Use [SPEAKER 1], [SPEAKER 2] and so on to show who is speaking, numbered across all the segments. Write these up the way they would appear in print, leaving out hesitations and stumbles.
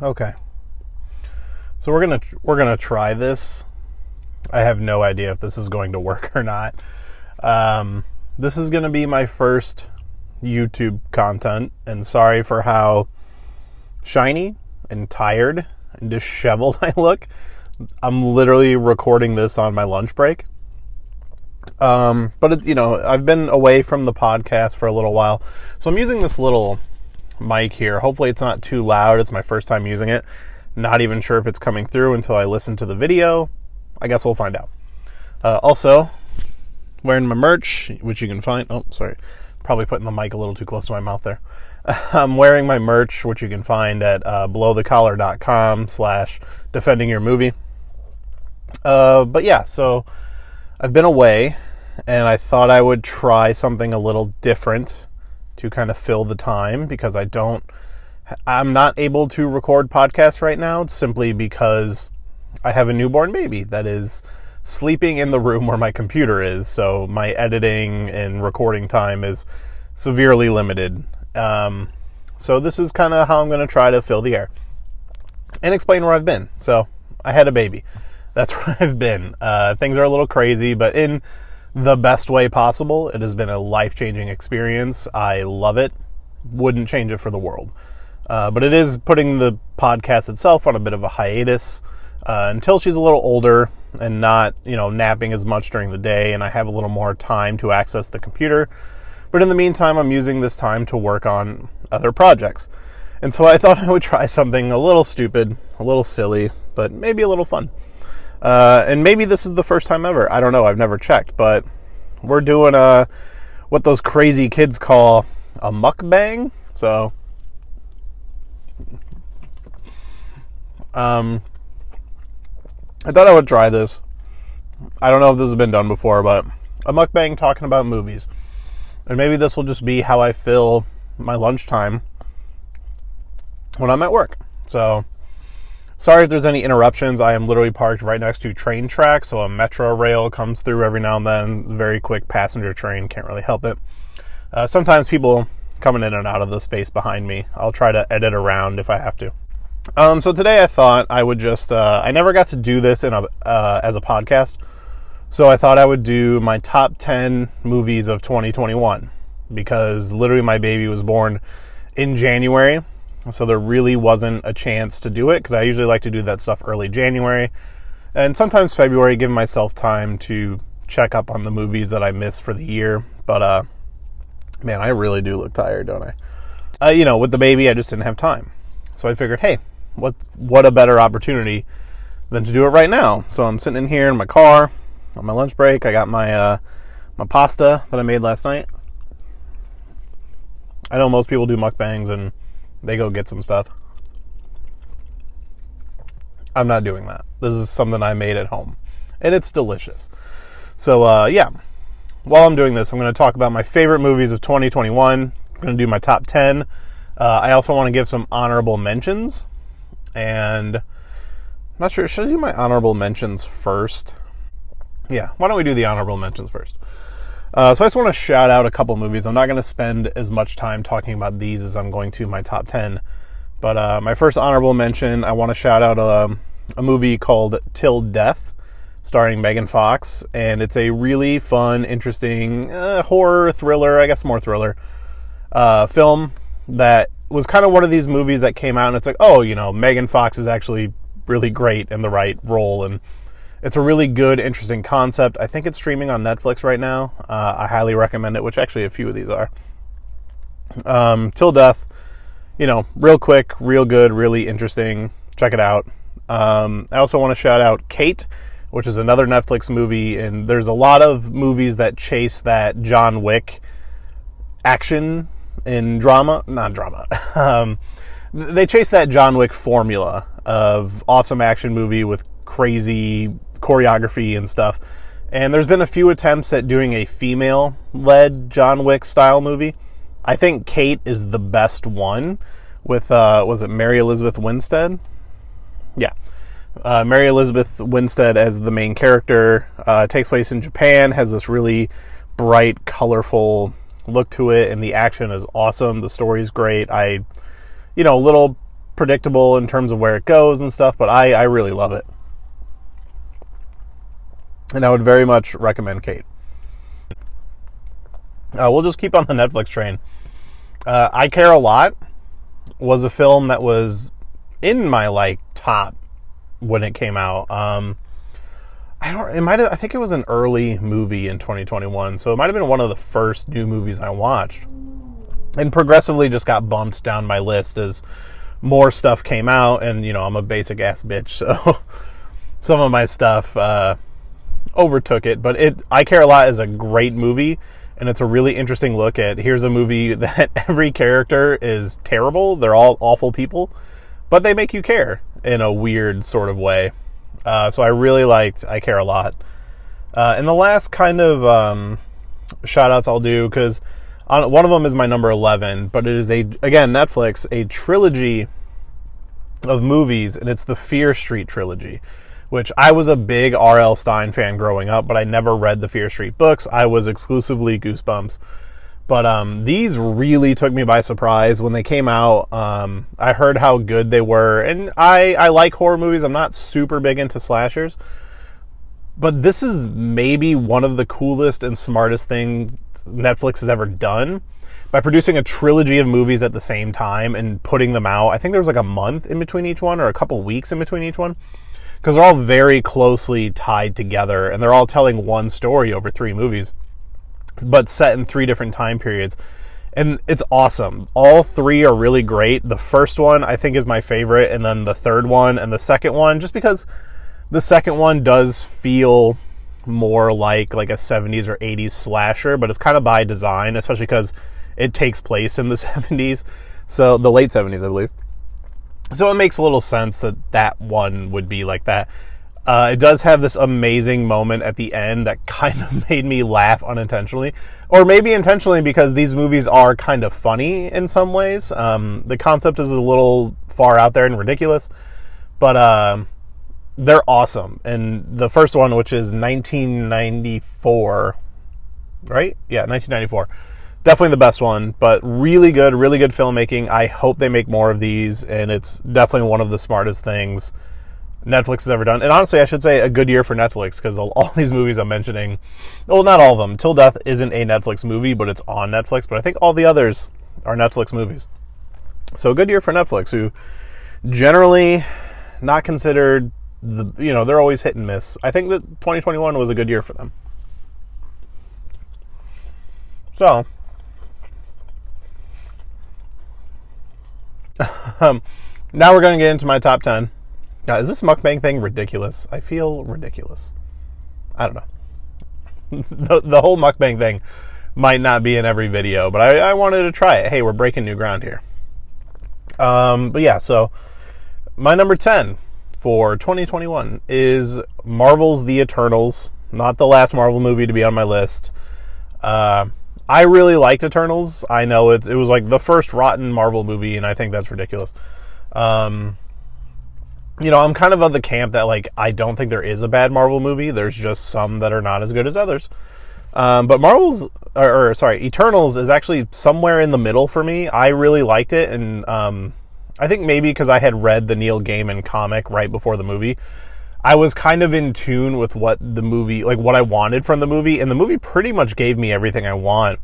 [SPEAKER 1] Okay. So we're gonna try this. I have no idea if this is going to work or not. This is gonna be my first YouTube content, and sorry for how shiny and tired and disheveled I look. I'm literally recording this on my lunch break. But it's, I've been away from the podcast for a little while, so I'm using this little mic here. Hopefully it's not too loud. It's my first time using it. Not even sure if it's coming through until I listen to the video. I guess we'll find out. Also, wearing my merch, which you can find. Oh, sorry. Probably putting the mic a little too close to my mouth there. I'm wearing my merch, which you can find at belowthecollar.com/defendingyourmovie. But yeah, so I've been away, and I thought I would try something a little different to kind of fill the time, because I'm not able to record podcasts right now simply because I have a newborn baby that is sleeping in the room where my computer is, so my editing and recording time is severely limited. So this is kind of how I'm going to try to fill the air and explain where I've been. So I had a baby. That's where I've been. Things are a little crazy, but in the best way possible. It has been a life-changing experience. I love it. Wouldn't change it for the world. But it is putting the podcast itself on a bit of a hiatus until she's a little older and not, napping as much during the day, and I have a little more time to access the computer. But in the meantime, I'm using this time to work on other projects. And so I thought I would try something a little stupid, a little silly, but maybe a little fun. And maybe this is the first time ever. I don't know. I've never checked, but we're doing what those crazy kids call a mukbang. So, I thought I would try this. I don't know if this has been done before, but a mukbang talking about movies. And maybe this will just be how I fill my lunchtime when I'm at work. So, sorry if there's any interruptions. I am literally parked right next to train tracks, so a metro rail comes through every now and then. Very quick passenger train, can't really help it. Sometimes people coming in and out of the space behind me. I'll try to edit around if I have to. So today I thought I would just, I never got to do this as a podcast, so I thought I would do my top 10 movies of 2021, because literally my baby was born in January. So there really wasn't a chance to do it, because I usually like to do that stuff early January and sometimes February, giving myself time to check up on the movies that I missed for the year. But, man, I really do look tired, don't I? With the baby, I just didn't have time. So I figured, hey, what a better opportunity than to do it right now. So I'm sitting in here in my car on my lunch break. I got my pasta that I made last night. I know most people do mukbangs and they go get some stuff. I'm not doing that. This is something I made at home, and it's delicious. So, yeah. While I'm doing this, I'm going to talk about my favorite movies of 2021. I'm going to do my top 10. I also want to give some honorable mentions. And I'm not sure, should I do my honorable mentions first? Yeah, why don't we do the honorable mentions first? So I just want to shout out a couple movies. I'm not going to spend as much time talking about these as I'm going to my top 10. But my first honorable mention, I want to shout out a movie called Till Death, starring Megan Fox. And it's a really fun, interesting horror, thriller, I guess more thriller, film that was kind of one of these movies that came out and it's like, oh, Megan Fox is actually really great in the right role. And it's a really good, interesting concept. I think it's streaming on Netflix right now. I highly recommend it, which actually a few of these are. Till Death, real quick, real good, really interesting. Check it out. I also want to shout out Kate, which is another Netflix movie. And there's a lot of movies that chase that John Wick action and drama. Not drama. They chase that John Wick formula of awesome action movie with crazy choreography and stuff. And there's been a few attempts at doing a female-led John Wick style movie. I think Kate is the best one with, was it Mary Elizabeth Winstead? Yeah. Mary Elizabeth Winstead as the main character. Takes place in Japan, has this really bright, colorful look to it, and the action is awesome. The story's great. Little predictable in terms of where it goes and stuff, but I really love it. And I would very much recommend Kate. We'll just keep on the Netflix train. I Care a Lot was a film that was in my top when it came out. I think it was an early movie in 2021, so it might have been one of the first new movies I watched, and progressively just got bumped down my list as more stuff came out. And I'm a basic ass bitch, so some of my stuff overtook it. But I Care a Lot is a great movie, and it's a really interesting look at, here's a movie that every character is terrible, they're all awful people, but they make you care in a weird sort of way. So I really liked I Care a Lot. And the last kind of shout outs I'll do, because one of them is my number 11, but it is again, Netflix, a trilogy of movies, and it's the Fear Street trilogy, which I was a big R.L. Stine fan growing up, but I never read the Fear Street books. I was exclusively Goosebumps. But these really took me by surprise when they came out. I heard how good they were, and I like horror movies. I'm not super big into slashers, but this is maybe one of the coolest and smartest things Netflix has ever done by producing a trilogy of movies at the same time and putting them out. I think there was a month in between each one, or a couple weeks in between each one, because they're all very closely tied together, and they're all telling one story over 3 movies, but set in 3 different time periods. And it's awesome. All 3 are really great. The first one, I think, is my favorite, and then the third one and the second one, just because the second one does feel more like a 70s or 80s slasher, but it's kind of by design, especially because it takes place in the 70s, so the late 70s, I believe. So it makes a little sense that one would be like that. It does have this amazing moment at the end that kind of made me laugh unintentionally, or maybe intentionally, because these movies are kind of funny in some ways. The concept is a little far out there and ridiculous, but they're awesome. And the first one, which is 1994, right? Yeah, 1994. Definitely the best one, but really good filmmaking. I hope they make more of these, and it's definitely one of the smartest things Netflix has ever done. And honestly, I should say a good year for Netflix, because all these movies I'm mentioning, well, not all of them. Till Death isn't a Netflix movie, but it's on Netflix. But I think all the others are Netflix movies. So a good year for Netflix, who generally not considered they're always hit and miss. I think that 2021 was a good year for them. So now we're going to get into my top 10. Now, is this mukbang thing ridiculous? I feel ridiculous. I don't know. The whole mukbang thing might not be in every video, but I wanted to try it. Hey, we're breaking new ground here. But yeah, so my number 10 for 2021 is Marvel's The Eternals. Not the last Marvel movie to be on my list. I really liked Eternals. I know it was the first rotten Marvel movie, and I think that's ridiculous. I'm kind of the camp that I don't think there is a bad Marvel movie. There's just some that are not as good as others. But Eternals is actually somewhere in the middle for me. I really liked it, and I think maybe because I had read the Neil Gaiman comic right before the movie, I was kind of in tune with what the movie, what I wanted from the movie, and the movie pretty much gave me everything I want.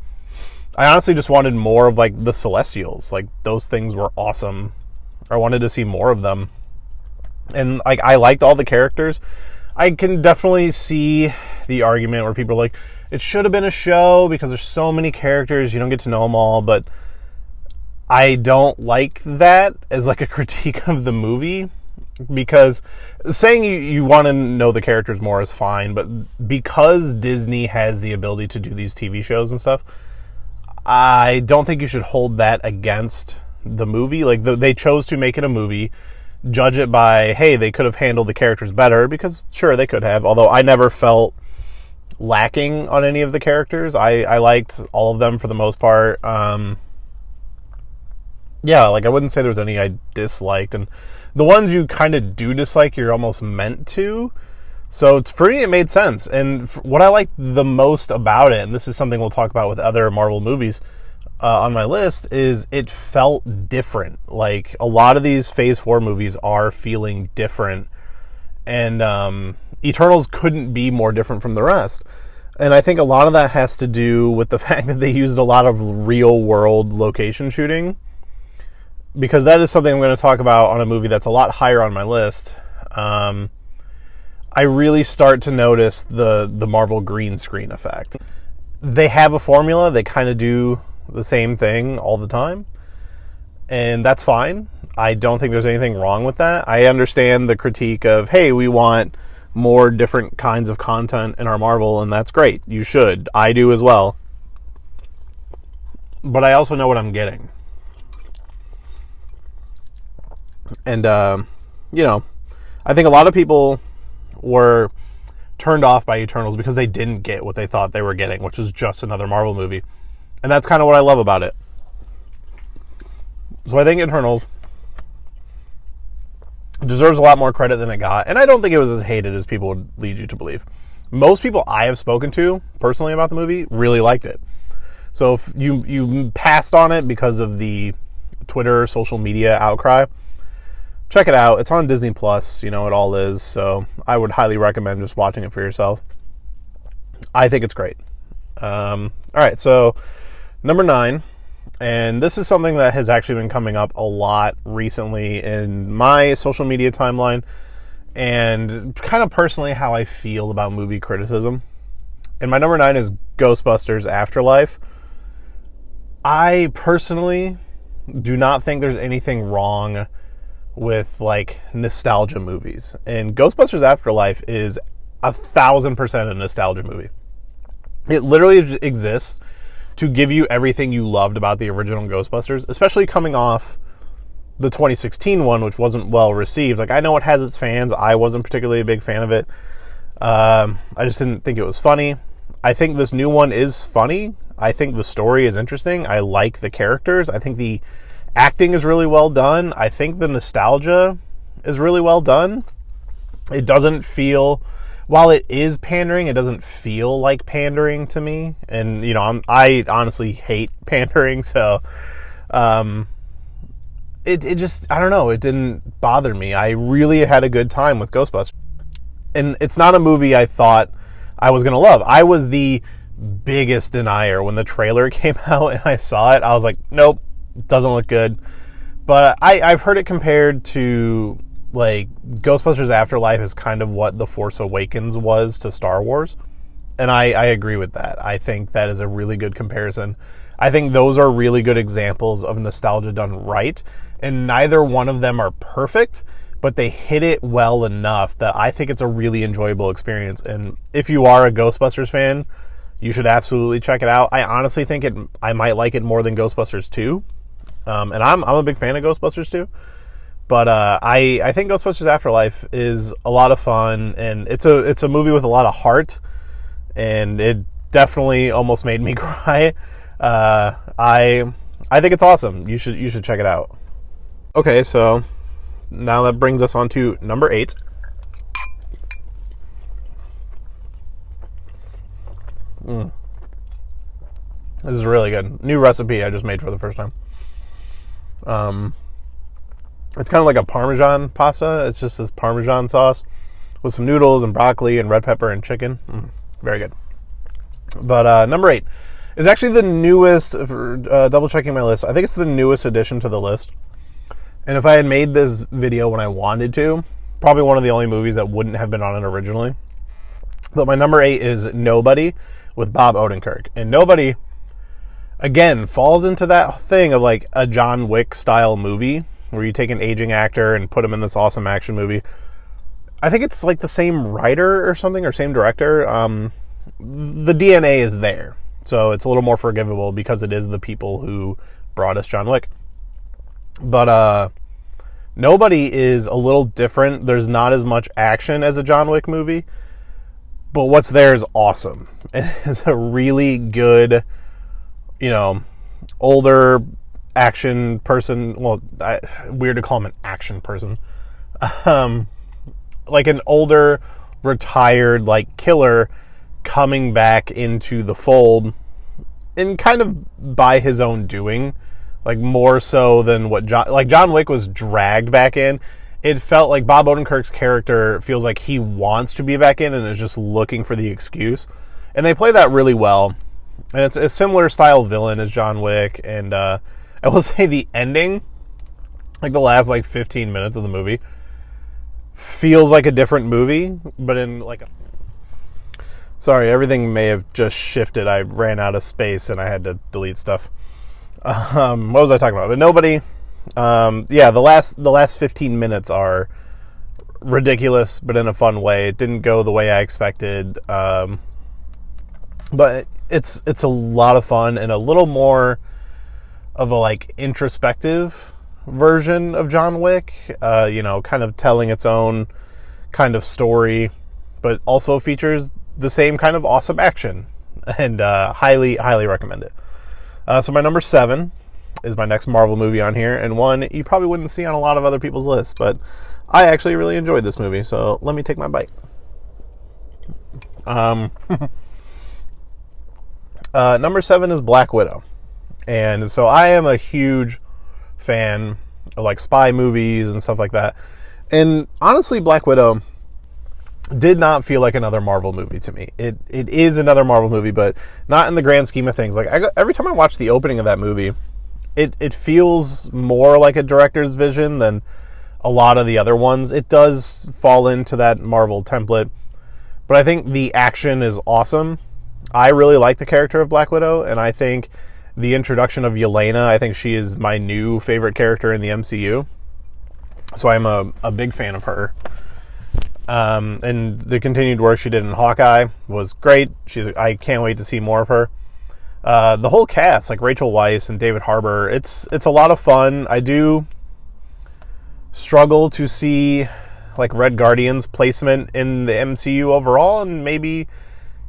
[SPEAKER 1] I honestly just wanted more of the Celestials. Those things were awesome. I wanted to see more of them. And I liked all the characters. I can definitely see the argument where people are it should have been a show because there's so many characters, you don't get to know them all. But I don't like that as a critique of the movie, because saying you want to know the characters more is fine, but because Disney has the ability to do these TV shows and stuff, I don't think you should hold that against the movie. They chose to make it a movie. Judge it by, hey, they could have handled the characters better, because sure, they could have, although I never felt lacking on any of the characters. I liked all of them for the most part. I wouldn't say there was any I disliked, and the ones you kind of do dislike, you're almost meant to. So for me, it made sense. And what I liked the most about it, and this is something we'll talk about with other Marvel movies, on my list is it felt different. Like, a lot of these Phase 4 movies are feeling different, and Eternals couldn't be more different from the rest. And I think a lot of that has to do with the fact that they used a lot of real-world location shooting, because that is something I'm going to talk about on a movie that's a lot higher on my list. I really start to notice the Marvel green screen effect. They have a formula. They kind of do the same thing all the time, and that's fine. I don't think there's anything wrong with that. I understand the critique of, hey, we want more different kinds of content in our Marvel, and that's great. You should. I do as well. But I also know what I'm getting. And, I think a lot of people were turned off by Eternals because they didn't get what they thought they were getting, which was just another Marvel movie. And that's kind of what I love about it. So I think Eternals deserves a lot more credit than it got, and I don't think it was as hated as people would lead you to believe. Most people I have spoken to personally about the movie really liked it. So if you passed on it because of the Twitter social media outcry, check it out. It's on Disney Plus, it all is, so I would highly recommend just watching it for yourself. I think it's great. All right, so number 9. And this is something that has actually been coming up a lot recently in my social media timeline, and kind of personally how I feel about movie criticism. And my number 9 is Ghostbusters Afterlife. I personally do not think there's anything wrong with, like, nostalgia movies. And Ghostbusters Afterlife is 1,000% a nostalgia movie. It literally exists to give you everything you loved about the original Ghostbusters, especially coming off the 2016 one, which wasn't well received. Like, I know it has its fans. I wasn't particularly a big fan of it. I just didn't think it was funny. I think this new one is funny. I think the story is interesting. I like the characters. I think the acting is really well done. I think the nostalgia is really well done. It doesn't feel... While it is pandering, it doesn't feel like pandering to me. And, I honestly hate pandering, so it just, I don't know, it didn't bother me. I really had a good time with Ghostbusters. And it's not a movie I thought I was going to love. I was the biggest denier when the trailer came out and I saw it. I was like, nope, it doesn't look good. But I've heard it compared to... like, Ghostbusters Afterlife is kind of what The Force Awakens was to Star Wars. And I agree with that. I think that is a really good comparison. I think those are really good examples of nostalgia done right. And neither one of them are perfect, but they hit it well enough that I think it's a really enjoyable experience. And if you are a Ghostbusters fan, you should absolutely check it out. I honestly think I might like it more than Ghostbusters 2. And I'm a big fan of Ghostbusters 2. But I think Ghostbusters Afterlife is a lot of fun, and it's a movie with a lot of heart, and it definitely almost made me cry. I think it's awesome. You should check it out. Okay, so now that brings us on to number 8. This is really good. New recipe I just made for the first time. It's kind of like a Parmesan pasta. It's just this Parmesan sauce with some noodles and broccoli and red pepper and chicken. Very good. But number 8 is actually the newest, double checking my list, I think it's the newest addition to the list. And if I had made this video when I wanted to, probably one of the only movies that wouldn't have been on it originally. But my number 8 is Nobody with Bob Odenkirk. And Nobody, again, falls into that thing of like a John Wick style movie, where you take an aging actor and put him in this awesome action movie. I think it's like the same writer or something, or same director. The DNA is there, so it's a little more forgivable because it is the people who brought us John Wick. But Nobody is a little different. There's not as much action as a John Wick movie, but what's there is awesome. It's a really good, older action person. Well, weird to call him an action person. Like an older, retired, like, killer coming back into the fold and kind of by his own doing, like more so than what John Wick was dragged back in. It felt like Bob Odenkirk's character feels like he wants to be back in and is just looking for the excuse. And they play that really well. And it's a similar style villain as John Wick. And I will say the ending, like the last 15 minutes of the movie, feels like a different movie, but in like a... Sorry, everything may have just shifted. I ran out of space and I had to delete stuff. What was I talking about? But nobody... the last 15 minutes are ridiculous, but in a fun way. It didn't go the way I expected. But it's a lot of fun and a little more of a introspective version of John Wick, kind of telling its own kind of story, but also features the same kind of awesome action, and highly recommend it. So my number 7 is my next Marvel movie on here, and one you probably wouldn't see on a lot of other people's lists, but I actually really enjoyed this movie, so let me take my bite. Number 7 is Black Widow. And so I am a huge fan of spy movies and stuff like that. And honestly, Black Widow did not feel like another Marvel movie to me. It is another Marvel movie, but not in the grand scheme of things. Every time I watch the opening of that movie, it feels more like a director's vision than a lot of the other ones. It does fall into that Marvel template, but I think the action is awesome. I really like the character of Black Widow, and I think the introduction of Yelena, I think she is my new favorite character in the MCU. So I'm a big fan of her. And the continued work she did in Hawkeye was great. I can't wait to see more of her. The whole cast, Rachel Weisz and David Harbour, it's a lot of fun. I do struggle to see Red Guardian's placement in the MCU overall, and maybe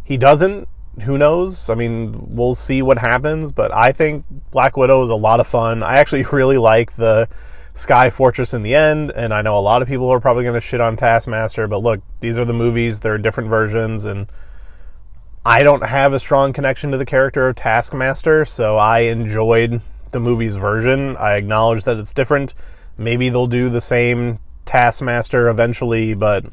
[SPEAKER 1] he doesn't. Who knows? I mean, we'll see what happens, but I think Black Widow is a lot of fun. I actually really like the Sky Fortress in the end, and I know a lot of people are probably going to shit on Taskmaster, but look, these are the movies, they're different versions, and I don't have a strong connection to the character of Taskmaster, so I enjoyed the movie's version. I acknowledge that it's different. Maybe they'll do the same Taskmaster eventually, but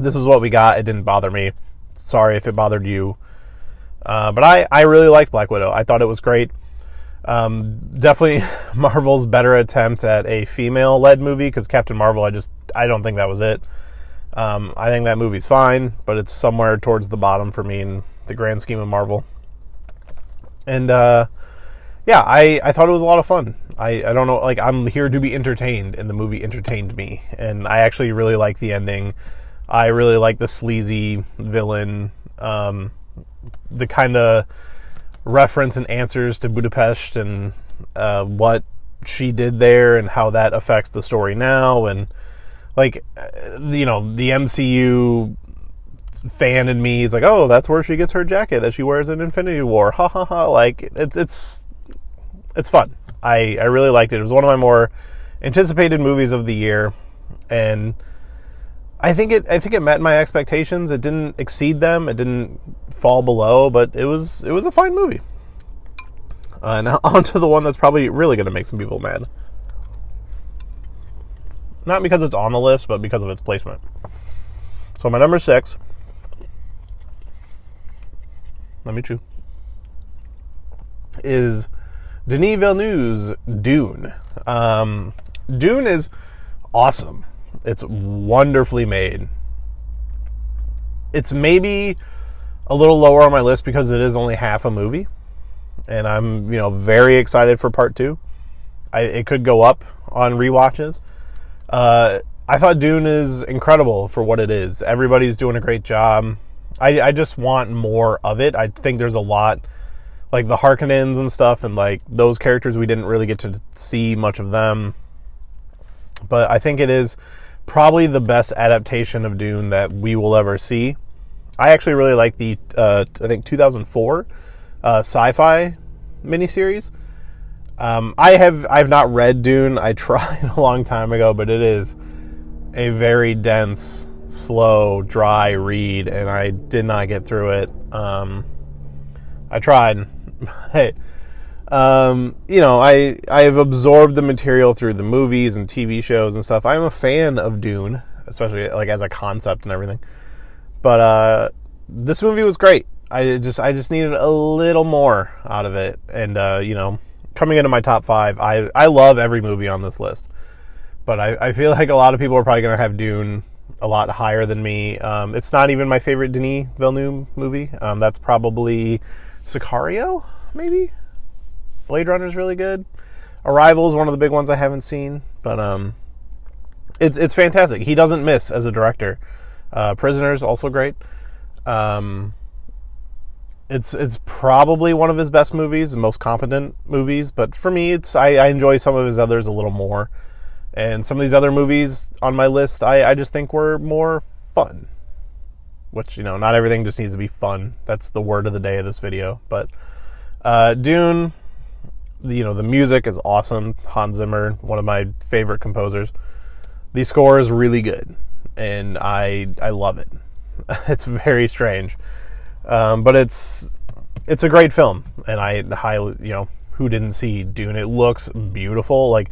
[SPEAKER 1] this is what we got. It didn't bother me. Sorry if it bothered you. But I really liked Black Widow. I thought it was great. Definitely Marvel's better attempt at a female-led movie, because Captain Marvel, I don't think that was it. I think that movie's fine, but it's somewhere towards the bottom for me in the grand scheme of Marvel. And, I thought it was a lot of fun. I don't know, I'm here to be entertained, and the movie entertained me. And I actually really like the ending. I really like the sleazy villain, the kind of reference and answers to Budapest and what she did there and how that affects the story now. And the MCU fan in me is oh, that's where she gets her jacket that she wears in Infinity War. Ha ha ha. It's fun. I really liked it. It was one of my more anticipated movies of the year, and I think it met my expectations. It didn't exceed them. It didn't fall below, but it was a fine movie. Now on to the one that's probably really going to make some people mad. Not because it's on the list, but because of its placement. So my number 6. Let me chew. Is Denis Villeneuve's Dune. Dune is awesome. It's wonderfully made. It's maybe a little lower on my list because it is only half a movie, and I'm very excited for part 2. It could go up on rewatches. I thought Dune is incredible for what it is. Everybody's doing a great job. I just want more of it. I think there's a lot, the Harkonnens and stuff, and those characters, we didn't really get to see much of them. But I think it is probably the best adaptation of Dune that we will ever see. I actually really like the, I think 2004 sci-fi miniseries. I've not read Dune. I tried a long time ago, but it is a very dense, slow, dry read, and I did not get through it. I tried. Hey, I've absorbed the material through the movies and TV shows and stuff. I'm a fan of Dune, especially like as a concept and everything. But this movie was great. I just needed a little more out of it. And coming into my top 5, I love every movie on this list. But I feel like a lot of people are probably going to have Dune a lot higher than me. It's not even my favorite Denis Villeneuve movie. That's probably Sicario, maybe? Blade Runner's really good. Arrival is one of the big ones I haven't seen. But it's fantastic. He doesn't miss as a director. Prisoners, also great. It's probably one of his best movies, the most competent movies. But for me, I enjoy some of his others a little more. And some of these other movies on my list, I just think were more fun. Which, not everything just needs to be fun. That's the word of the day of this video. But Dune, the music is awesome. Hans Zimmer, one of my favorite composers. The score is really good. And I love it. It's very strange. But it's a great film. And I highly, who didn't see Dune? It looks beautiful. Like,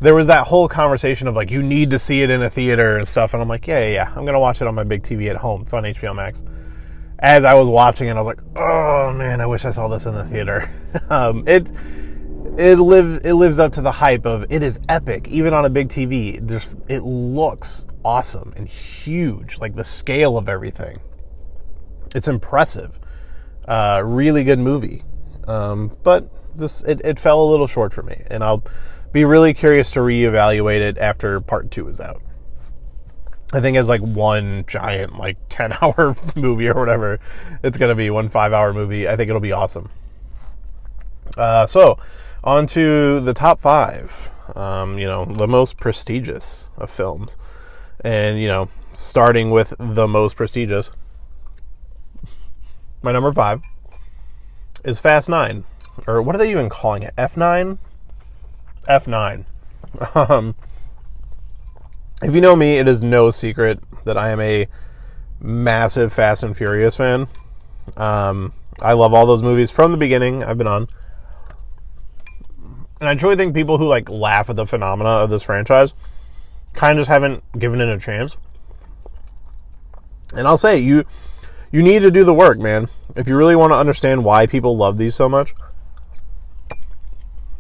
[SPEAKER 1] there was that whole conversation of like, you need to see it in a theater and stuff. And I'm like, yeah. I'm going to watch it on my big TV at home. It's on HBO Max. As I was watching it, I was like, oh man, I wish I saw this in the theater. It lives up to the hype of it is epic. Even on a big TV, it looks awesome and huge. Like the scale of everything. It's impressive. Really good movie. But it fell a little short for me. And I'll be really curious to reevaluate it after part 2 is out. I think as like one giant like 10-hour movie or whatever it's going to be, one 5-hour movie. I think it'll be awesome. So on to the top 5, the most prestigious of films. And, starting with the most prestigious, my number 5 is Fast 9. Or what are they even calling it? F9? F9. If you know me, it is no secret that I am a massive Fast and Furious fan. I love all those movies from the beginning I've been on. And I truly think people who like laugh at the phenomena of this franchise kind of just haven't given it a chance. And I'll say, you need to do the work, man. If you really want to understand why people love these so much,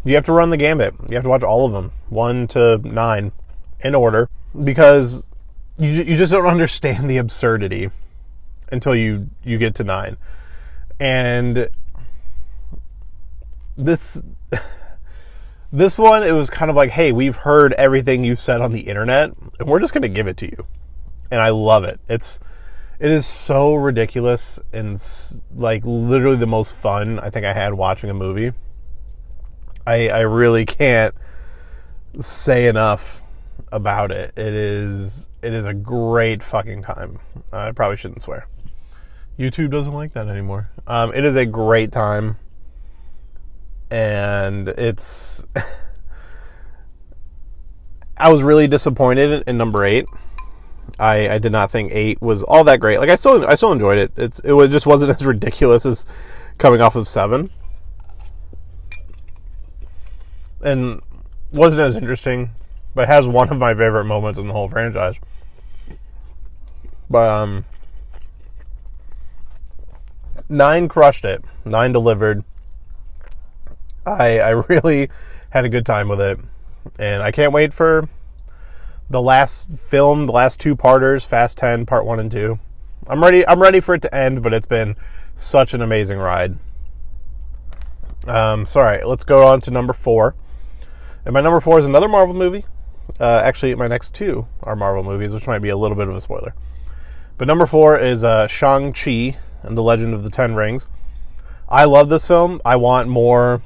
[SPEAKER 1] you have to run the gambit. You have to watch all of them, 1 to 9, in order, because you just don't understand the absurdity until you get to 9. And this one, it was kind of like, hey, we've heard everything you've said on the internet, and we're just going to give it to you. And I love it. It is so ridiculous and like literally the most fun I think I had watching a movie. I really can't say enough about it. It is a great fucking time. I probably shouldn't swear. YouTube doesn't like that anymore. It is a great time. And it's... I was really disappointed in number 8. I did not think 8 was all that great. Like I still enjoyed it. It just wasn't as ridiculous as coming off of 7. And wasn't as interesting, but has one of my favorite moments in the whole franchise. But 9 crushed it. 9 delivered. I really had a good time with it. And I can't wait for the last film, the last 2-parters, Fast 10, Part 1 and 2. I'm ready for it to end, but it's been such an amazing ride. Sorry, let's go on to number 4. And my number 4 is another Marvel movie. Actually, my next 2 are Marvel movies, which might be a little bit of a spoiler. But number 4 is Shang-Chi and the Legend of the Ten Rings. I love this film. I want more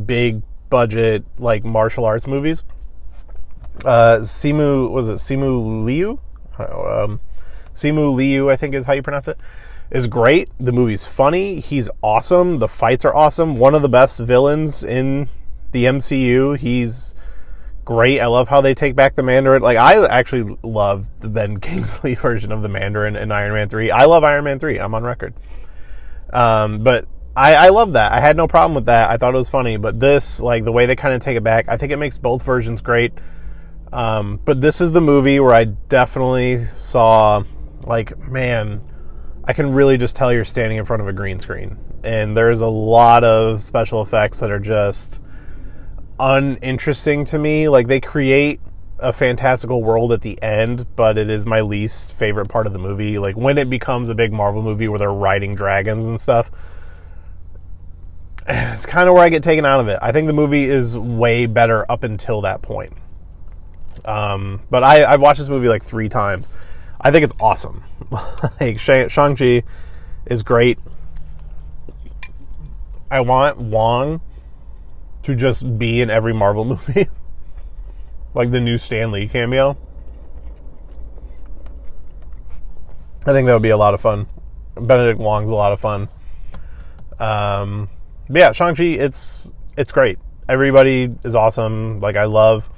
[SPEAKER 1] big budget like martial arts movies. Simu Liu? Simu Liu, I think is how you pronounce it, is great. The movie's funny. He's awesome. The fights are awesome. One of the best villains in the MCU. He's great. I love how they take back the Mandarin. Like, I actually love the Ben Kingsley version of the Mandarin in Iron Man 3. I love Iron Man 3. I'm on record. But I love that. I had no problem with that. I thought it was funny. But this, like, the way they kind of take it back, I think it makes both versions great. But this is the movie where I definitely saw, like, man, I can really just tell you're standing in front of a green screen. And there's a lot of special effects that are just uninteresting to me. Like, they create a fantastical world at the end, but it is my least favorite part of the movie. Like, when it becomes a big Marvel movie where they're riding dragons and stuff, it's kind of where I get taken out of it. I think the movie is way better up until that point. But I've watched this movie like 3 times. I think it's awesome. Like, Shang-Chi is great. I want Wong to just be in every Marvel movie. Like the new Stan Lee cameo. I think that would be a lot of fun. Benedict Wong's a lot of fun. But yeah, Shang-Chi, it's great. Everybody is awesome. Like, I love,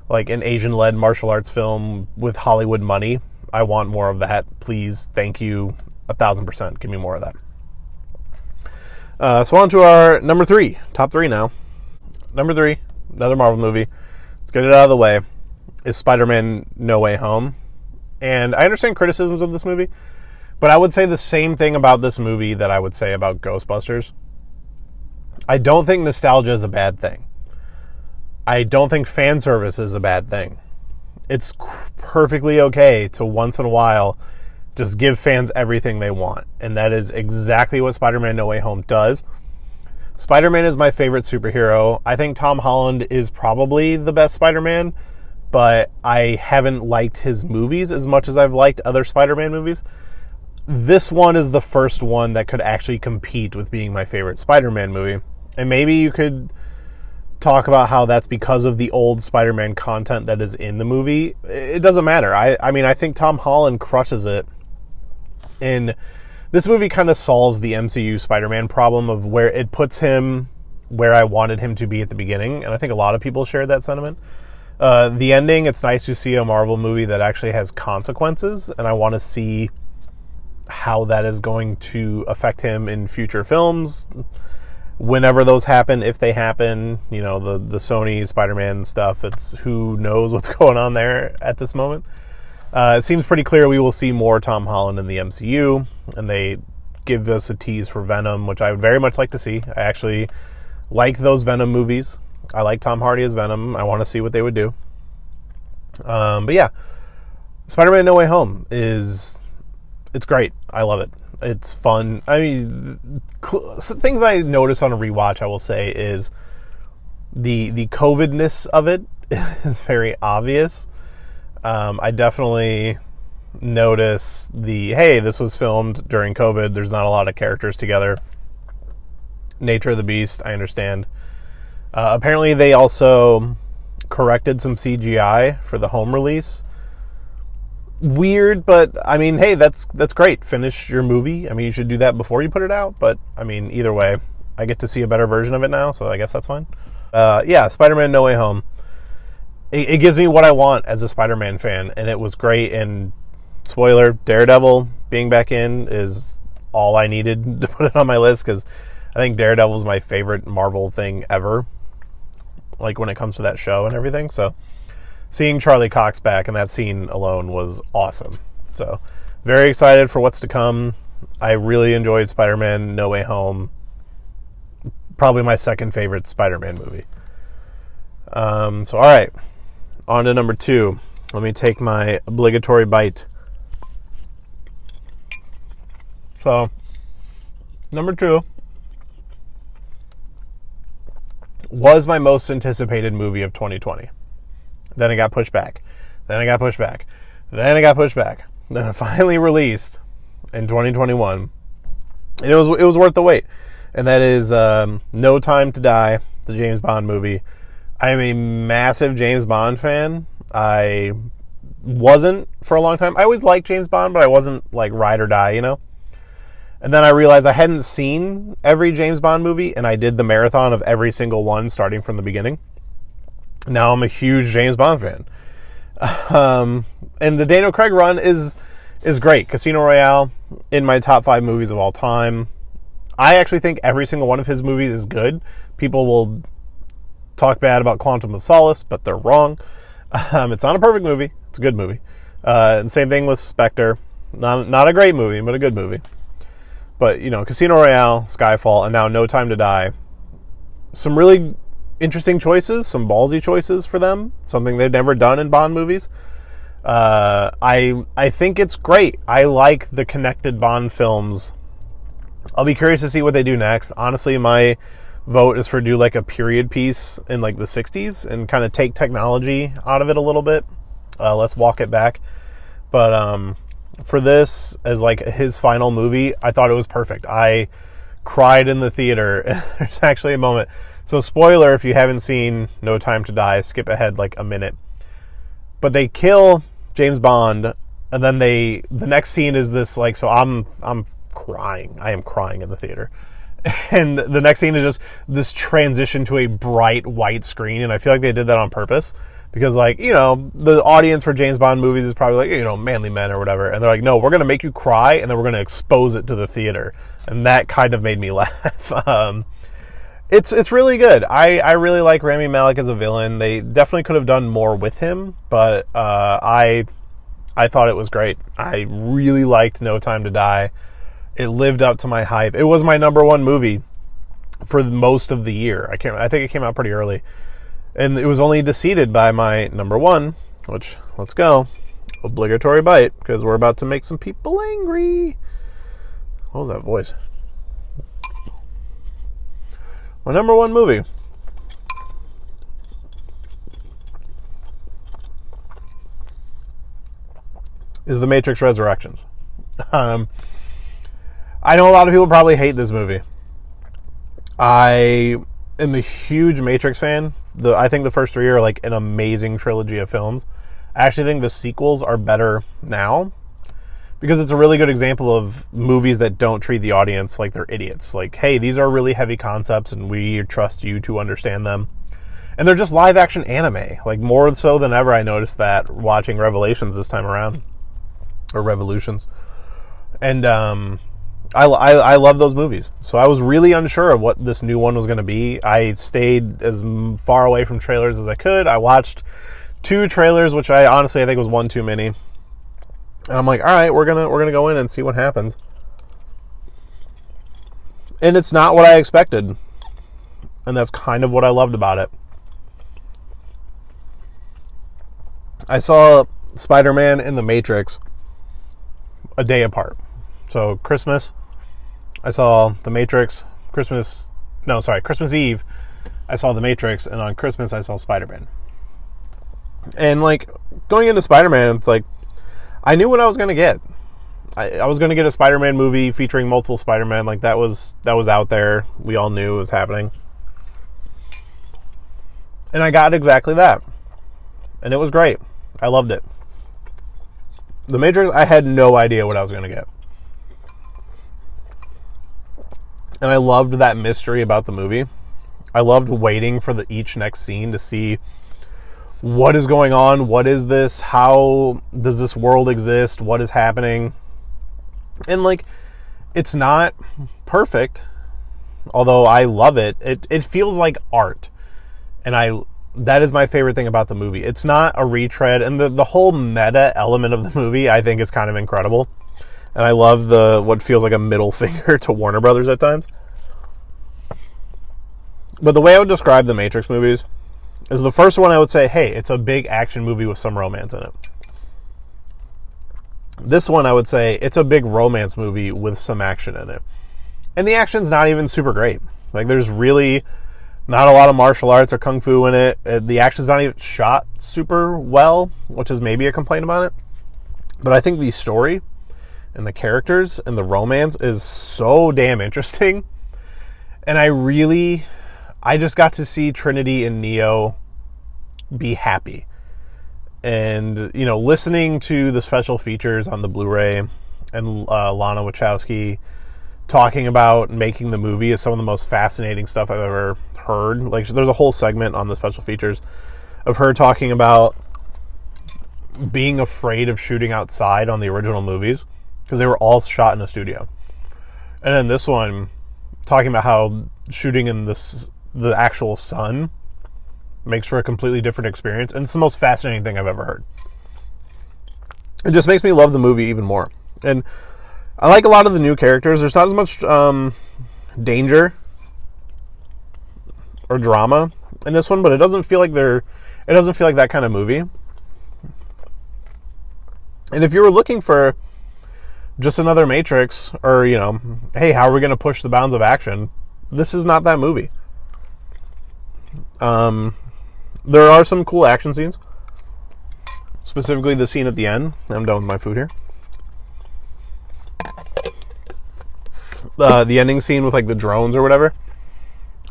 [SPEAKER 1] like, an Asian-led martial arts film with Hollywood money. I want more of that. Please, thank you, 1,000%. Give me more of that. So on to our number 3. Top 3 now. Number 3, another Marvel movie. Let's get it out of the way. Is Spider-Man No Way Home. And I understand criticisms of this movie, but I would say the same thing about this movie that I would say about Ghostbusters. I don't think nostalgia is a bad thing. I don't think fan service is a bad thing. It's perfectly okay to once in a while just give fans everything they want. And that is exactly what Spider-Man No Way Home does. Spider-Man is my favorite superhero. I think Tom Holland is probably the best Spider-Man, but I haven't liked his movies as much as I've liked other Spider-Man movies. This one is the first one that could actually compete with being my favorite Spider-Man movie. And maybe you could talk about how that's because of the old Spider-Man content that is in the movie. It doesn't matter. I mean, I think Tom Holland crushes it. And this movie kind of solves the MCU Spider-Man problem of where it puts him where I wanted him to be at the beginning. And I think a lot of people share that sentiment. The ending, it's nice to see a Marvel movie that actually has consequences. And I want to see how that is going to affect him in future films. Whenever those happen, if they happen, you know, the Sony Spider-Man stuff, it's who knows what's going on there at this moment. It seems pretty clear we will see more Tom Holland in the MCU, and they give us a tease for Venom, which I would very much like to see. I actually like those Venom movies. I like Tom Hardy as Venom. I want to see what they would do. But yeah, Spider-Man No Way Home it's great. I love it. It's fun. I mean, things I notice on a rewatch, I will say, is the COVID-ness of it is very obvious. I definitely notice hey, this was filmed during COVID. There's not a lot of characters together. Nature of the beast, I understand. Apparently, they also corrected some CGI for the home release. Weird, but I mean, hey, that's great. Finish your movie. I mean, you should do that before you put it out. But I mean, either way, I get to see a better version of it now, so I guess that's fine. Yeah, Spider-Man No Way Home. It gives me what I want as a Spider-Man fan, and it was great. And spoiler, Daredevil being back in is all I needed to put it on my list, because I think Daredevil is my favorite Marvel thing ever, like when it comes to that show and everything. So seeing Charlie Cox back in that scene alone was awesome. So very excited for what's to come. I really enjoyed Spider-Man No Way Home. Probably my second favorite Spider-Man movie. So all right, on to number 2. Let me take my obligatory bite. So number 2 was my most anticipated movie of 2020. Then it got pushed back. Then it got pushed back. Then it got pushed back. Then it finally released in 2021. And it was worth the wait. And that is No Time to Die, the James Bond movie. I am a massive James Bond fan. I wasn't for a long time. I always liked James Bond, but I wasn't like ride or die, you know? And then I realized I hadn't seen every James Bond movie, and I did the marathon of every single one starting from the beginning. Now I'm a huge James Bond fan. And the Daniel Craig run is great. Casino Royale, in my top 5 movies of all time. I actually think every single one of his movies is good. People will talk bad about Quantum of Solace, but they're wrong. It's not a perfect movie. It's a good movie. And same thing with Spectre. Not a great movie, but a good movie. But, Casino Royale, Skyfall, and now No Time to Die. Some really interesting choices, some ballsy choices for them. Something they've never done in Bond movies. I think it's great. I like the connected Bond films. I'll be curious to see what they do next. Honestly, my vote is for do like a period piece in like the 60s and kind of take technology out of it a little bit. Let's walk it back. But for this, as like his final movie, I thought it was perfect. I cried in the theater. There's actually a moment. So spoiler, if you haven't seen No Time to Die, skip ahead like a minute. But they kill James Bond, and then the next scene is this like, so I'm crying. I am crying in the theater. And the next scene is just this transition to a bright white screen, and I feel like they did that on purpose. Because, like, the audience for James Bond movies is probably like, manly men or whatever. And they're like, no, we're going to make you cry, and then we're going to expose it to the theater. And that kind of made me laugh. It's really good. I really like Rami Malek as a villain. They definitely could have done more with him, but I thought it was great. I really liked No Time to Die. It lived up to my hype. It was my number one movie for most of the year. I think it came out pretty early. And it was only deceded by my number one, which, let's go, obligatory bite, because we're about to make some people angry. What was that voice? My number one movie is The Matrix Resurrections. I know a lot of people probably hate this movie. I am a huge Matrix fan. I think the first three are like an amazing trilogy of films. I actually think the sequels are better now because it's a really good example of movies that don't treat the audience like they're idiots. Like, hey, these are really heavy concepts and we trust you to understand them. And they're just live action anime. Like, more so than ever, I noticed that watching Revelations this time around. Or Revolutions. And I love those movies. So I was really unsure of what this new one was going to be. I stayed as far away from trailers as I could. I watched 2 trailers, which I think was one too many. And I'm like, all right, we're gonna go in and see what happens. And it's not what I expected. And that's kind of what I loved about it. I saw Spider-Man and The Matrix a day apart. So Christmas, I saw The Matrix. Christmas Eve, I saw The Matrix. And on Christmas, I saw Spider-Man. And, like, going into Spider-Man, it's like, I knew what I was going to get. I was going to get a Spider-Man movie featuring multiple Spider-Man. Like, that was out there. We all knew it was happening. And I got exactly that. And it was great. I loved it. The Matrix, I had no idea what I was going to get. And I loved that mystery about the movie. I loved waiting for each next scene to see what is going on, what is this, how does this world exist, what is happening. And, like, it's not perfect, although I love it. It feels like art. And that is my favorite thing about the movie. It's not a retread, and the whole meta element of the movie I think is kind of incredible. And I love what feels like a middle finger to Warner Brothers at times. But the way I would describe the Matrix movies is the first one I would say, hey, it's a big action movie with some romance in it. This one I would say, it's a big romance movie with some action in it. And the action's not even super great. Like, there's really not a lot of martial arts or kung fu in it. The action's not even shot super well, which is maybe a complaint about it. But I think the story and the characters and the romance is so damn interesting. And I just got to see Trinity and Neo be happy. And, listening to the special features on the Blu-ray and Lana Wachowski talking about making the movie is some of the most fascinating stuff I've ever heard. Like, there's a whole segment on the special features of her talking about being afraid of shooting outside on the original movies because they were all shot in a studio. And then this one, talking about how shooting in the actual sun makes for a completely different experience, and it's the most fascinating thing I've ever heard. It just makes me love the movie even more. And I like a lot of the new characters. There's not as much danger or drama in this one, but it doesn't feel like that kind of movie. And if you were looking for just another Matrix, or, hey, how are we going to push the bounds of action? This is not that movie. There are some cool action scenes. Specifically the scene at the end. I'm done with my food here. The ending scene with, like, the drones or whatever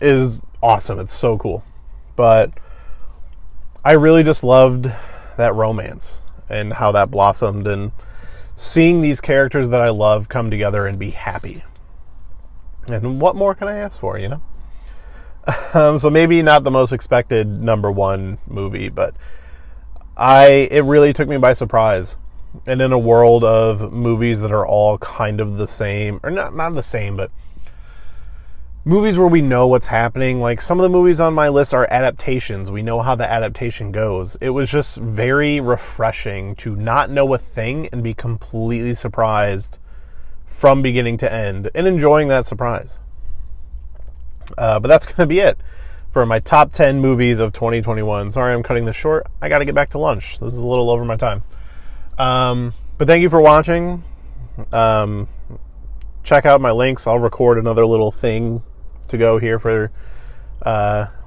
[SPEAKER 1] is awesome. It's so cool. But I really just loved that romance and how that blossomed, and seeing these characters that I love come together and be happy. And what more can I ask for, So maybe not the most expected number one movie, but it really took me by surprise. And in a world of movies that are all kind of the same, or not the same, but movies where we know what's happening, like some of the movies on my list are adaptations. We know how the adaptation goes. It was just very refreshing to not know a thing and be completely surprised from beginning to end and enjoying that surprise. But that's going to be it for my top 10 movies of 2021. Sorry I'm cutting this short. I got to get back to lunch. This is a little over my time. But thank you for watching. Check out my links. I'll record another little thing to go here for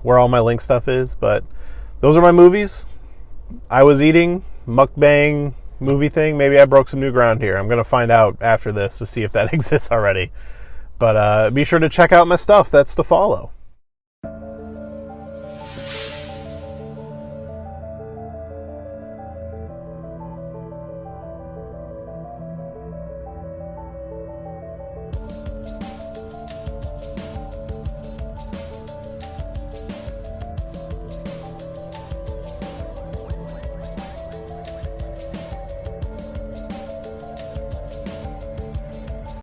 [SPEAKER 1] where all my link stuff is. But those are my movies. I was eating mukbang movie thing. Maybe I broke some new ground here. I'm going to find out after this to see if that exists already. But be sure to check out my stuff. That's to follow.